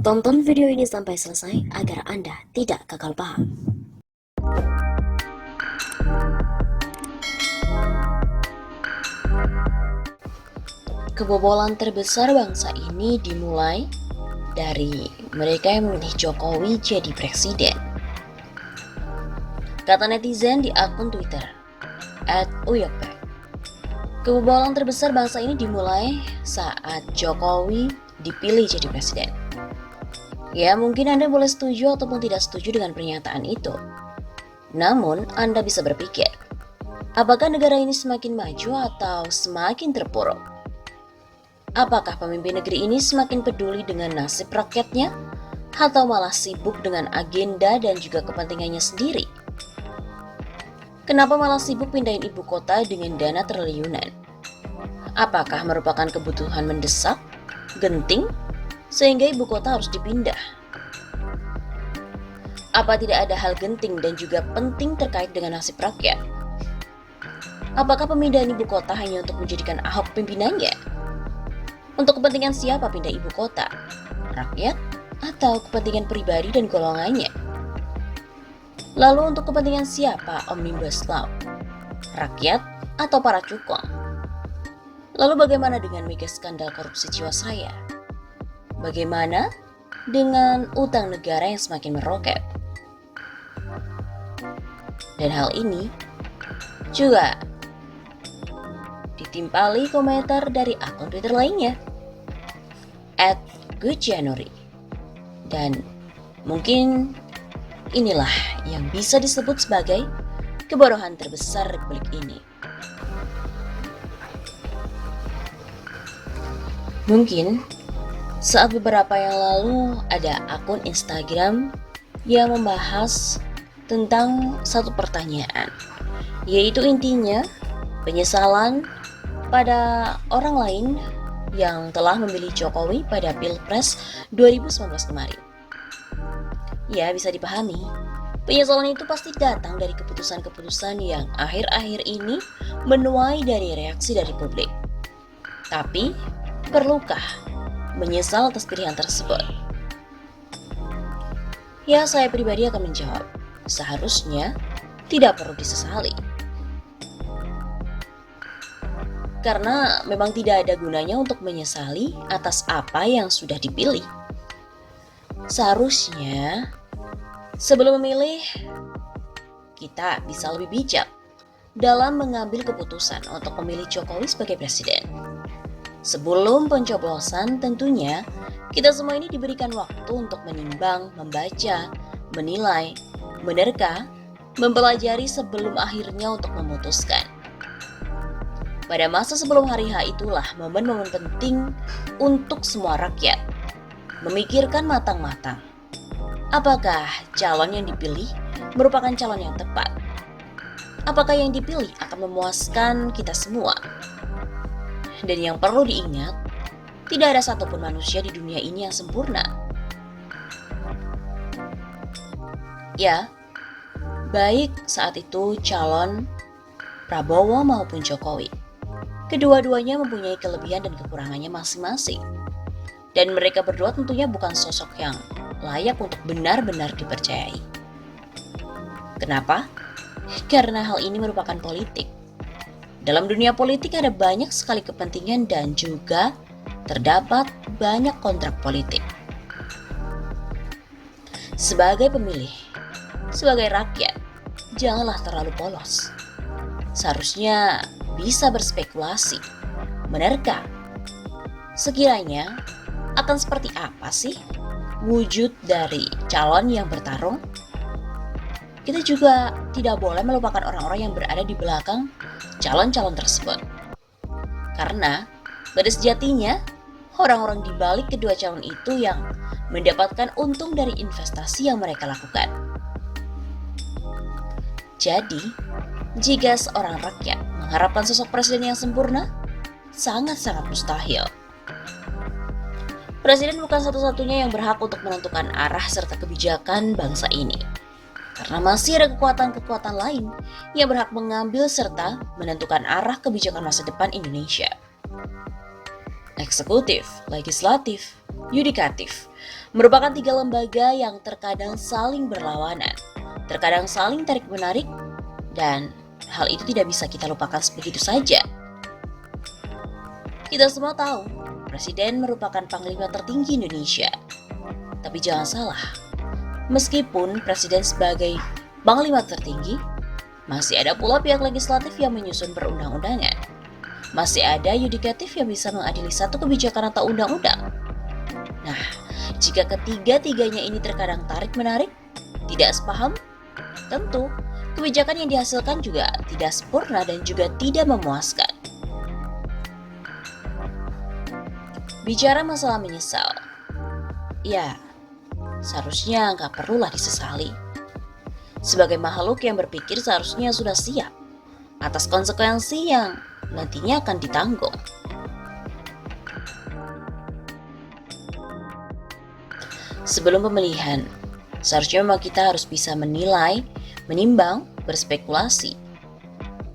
Tonton video ini sampai selesai agar Anda tidak gagal paham. Kebobolan terbesar bangsa ini dimulai dari mereka yang memilih Jokowi jadi presiden. Kata netizen di akun Twitter @uyokpe. Kebobolan terbesar bangsa ini dimulai saat Jokowi dipilih jadi presiden. Ya, mungkin Anda boleh setuju ataupun tidak setuju dengan pernyataan itu. Namun, Anda bisa berpikir, apakah negara ini semakin maju atau semakin terpuruk? Apakah pemimpin negeri ini semakin peduli dengan nasib rakyatnya atau malah sibuk dengan agenda dan juga kepentingannya sendiri? Kenapa malah sibuk pindahin ibu kota dengan dana triliunan? Apakah merupakan kebutuhan mendesak, genting, sehingga ibu kota harus dipindah? Apa tidak ada hal genting dan juga penting terkait dengan nasib rakyat? Apakah pemindahan ibu kota hanya untuk menjadikan Ahok pimpinannya? Untuk kepentingan siapa pindah ibu kota? Rakyat atau kepentingan pribadi dan golongannya? Lalu untuk kepentingan siapa Omnibus Law? Rakyat atau para cukong? Lalu bagaimana dengan mega skandal korupsi Jiwasraya? Bagaimana dengan utang negara yang semakin meroket? Dan hal ini juga ditimpali komentar dari akun Twitter lainnya @goodjanuary. Dan mungkin inilah yang bisa disebut sebagai kebodohan terbesar Republik ini. Mungkin saat beberapa yang lalu ada akun Instagram yang membahas tentang satu pertanyaan, yaitu intinya penyesalan pada orang lain yang telah memilih Jokowi pada Pilpres 2019 kemarin. Ya, bisa dipahami, penyesalan itu pasti datang dari keputusan-keputusan yang akhir-akhir ini menuai dari reaksi dari publik. Tapi, perlukah menyesal atas pilihan tersebut? Ya, saya pribadi akan menjawab, seharusnya tidak perlu disesali. Karena memang tidak ada gunanya untuk menyesali atas apa yang sudah dipilih. Seharusnya, sebelum memilih, kita bisa lebih bijak dalam mengambil keputusan untuk memilih Jokowi sebagai presiden. Sebelum pencoblosan, tentunya kita semua ini diberikan waktu untuk menimbang, membaca, menilai, menerka, mempelajari sebelum akhirnya untuk memutuskan. Pada masa sebelum hari H itulah momen-momen penting untuk semua rakyat memikirkan matang-matang. Apakah calon yang dipilih merupakan calon yang tepat? Apakah yang dipilih akan memuaskan kita semua? Dan yang perlu diingat, tidak ada satupun manusia di dunia ini yang sempurna. Ya, baik saat itu calon Prabowo maupun Jokowi. Kedua-duanya mempunyai kelebihan dan kekurangannya masing-masing. Dan mereka berdua tentunya bukan sosok yang layak untuk benar-benar dipercayai. Kenapa? Karena hal ini merupakan politik. Dalam dunia politik ada banyak sekali kepentingan dan juga terdapat banyak kontrak politik. Sebagai pemilih, sebagai rakyat, janganlah terlalu polos. Seharusnya bisa berspekulasi, menerka. Sekiranya akan seperti apa sih wujud dari calon yang bertarung? Kita juga tidak boleh melupakan orang-orang yang berada di belakang calon-calon tersebut. Karena pada sejatinya, orang-orang di balik kedua calon itu yang mendapatkan untung dari investasi yang mereka lakukan. Jadi, jika seorang rakyat mengharapkan sosok presiden yang sempurna, sangat-sangat mustahil. Presiden bukan satu-satunya yang berhak untuk menentukan arah serta kebijakan bangsa ini. Karena masih ada kekuatan-kekuatan lain yang berhak mengambil serta menentukan arah kebijakan masa depan Indonesia. eksekutif, legislatif, yudikatif, merupakan tiga lembaga yang terkadang saling berlawanan, terkadang saling tarik-menarik, dan hal itu tidak bisa kita lupakan begitu saja. Kita semua tahu, Presiden merupakan panglima tertinggi Indonesia. Tapi jangan salah, meskipun Presiden sebagai panglima tertinggi, masih ada pula pihak legislatif yang menyusun perundang-undangan. Masih ada yudikatif yang bisa mengadili satu kebijakan atau undang-undang. Nah, jika ketiga-tiganya ini terkadang tarik-menarik, tidak sepaham, tentu kebijakan yang dihasilkan juga tidak sempurna dan juga tidak memuaskan. Bicara masalah menyesal, ya seharusnya nggak perlulah disesali. Sebagai makhluk yang berpikir seharusnya sudah siap atas konsekuensi yang nantinya akan ditanggung. Sebelum pemilihan, seharusnya memang kita harus bisa menilai, menimbang, berspekulasi.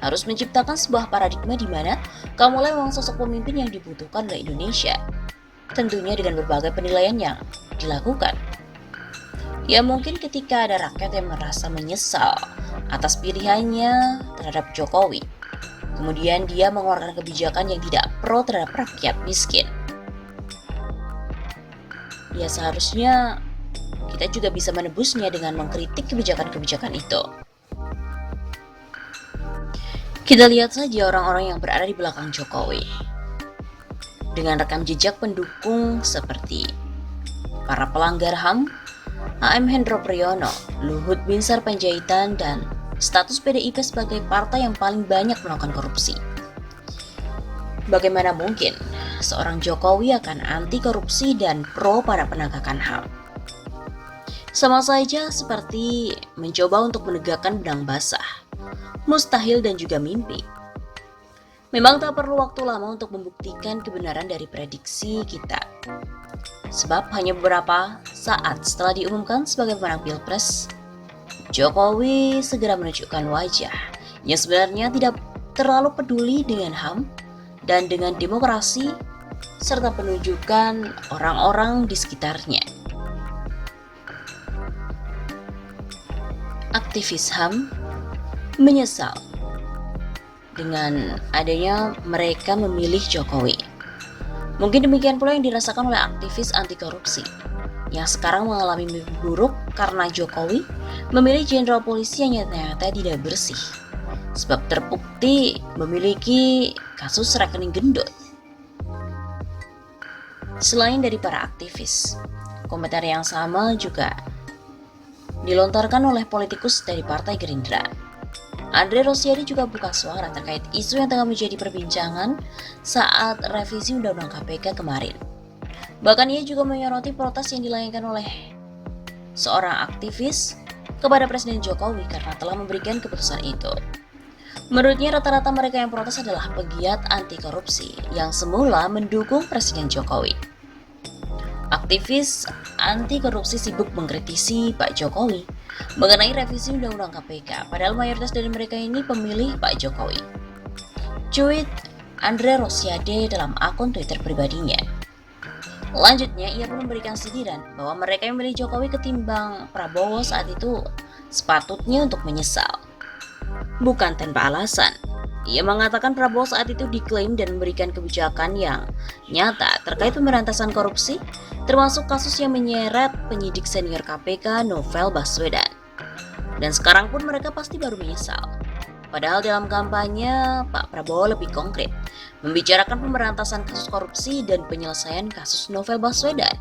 Harus menciptakan sebuah paradigma di mana kamu mulai memang sosok pemimpin yang dibutuhkan oleh Indonesia. Tentunya dengan berbagai penilaian yang dilakukan. Ya mungkin ketika ada rakyat yang merasa menyesal atas pilihannya terhadap Jokowi, kemudian dia mengeluarkan kebijakan yang tidak pro terhadap rakyat miskin. Ya seharusnya kita juga bisa menebusnya dengan mengkritik kebijakan-kebijakan itu. Kita lihat saja orang-orang yang berada di belakang Jokowi. Dengan rekam jejak pendukung seperti para pelanggar HAM, HM Hendro Priyono, Luhut Binsar Panjaitan, dan status PDIP sebagai partai yang paling banyak melakukan korupsi. Bagaimana mungkin seorang Jokowi akan anti korupsi dan pro pada penegakan HAM? Sama saja seperti mencoba untuk menegakkan benang basah. Mustahil dan juga mimpi. Memang tak perlu waktu lama untuk membuktikan kebenaran dari prediksi kita. Sebab hanya beberapa saat setelah diumumkan sebagai pemenang Pilpres, Jokowi segera menunjukkan wajah yang sebenarnya tidak terlalu peduli dengan HAM dan dengan demokrasi serta penunjukan orang-orang di sekitarnya. Aktivis HAM menyesal dengan adanya mereka memilih Jokowi. Mungkin demikian pula yang dirasakan oleh aktivis anti korupsi yang sekarang mengalami mimpi buruk karena Jokowi memilih jenderal polisi yang ternyata tidak bersih, sebab terbukti memiliki kasus rekening gendut. Selain dari para aktivis, komentar yang sama juga dilontarkan oleh politikus dari Partai Gerindra. Andre Rosiade juga buka suara terkait isu yang tengah menjadi perbincangan saat revisi Undang-Undang KPK kemarin. Bahkan ia juga menyoroti protes yang dilayangkan oleh seorang aktivis kepada Presiden Jokowi karena telah memberikan keputusan itu. Menurutnya rata-rata mereka yang protes adalah pegiat anti korupsi yang semula mendukung Presiden Jokowi. Aktivis anti korupsi sibuk mengkritisi Pak Jokowi mengenai revisi Undang-Undang KPK, padahal mayoritas dari mereka ini pemilih Pak Jokowi. Cuit Andre Rosiade dalam akun Twitter pribadinya. Lanjutnya, ia pun memberikan sindiran bahwa mereka yang memilih Jokowi ketimbang Prabowo saat itu sepatutnya untuk menyesal. Bukan tanpa alasan. Ia mengatakan Prabowo saat itu diklaim dan memberikan kebijakan yang nyata terkait pemberantasan korupsi, termasuk kasus yang menyeret penyidik senior KPK Novel Baswedan. Dan sekarang pun mereka pasti baru menyesal. Padahal dalam kampanye, Pak Prabowo lebih konkret, membicarakan pemberantasan kasus korupsi dan penyelesaian kasus Novel Baswedan.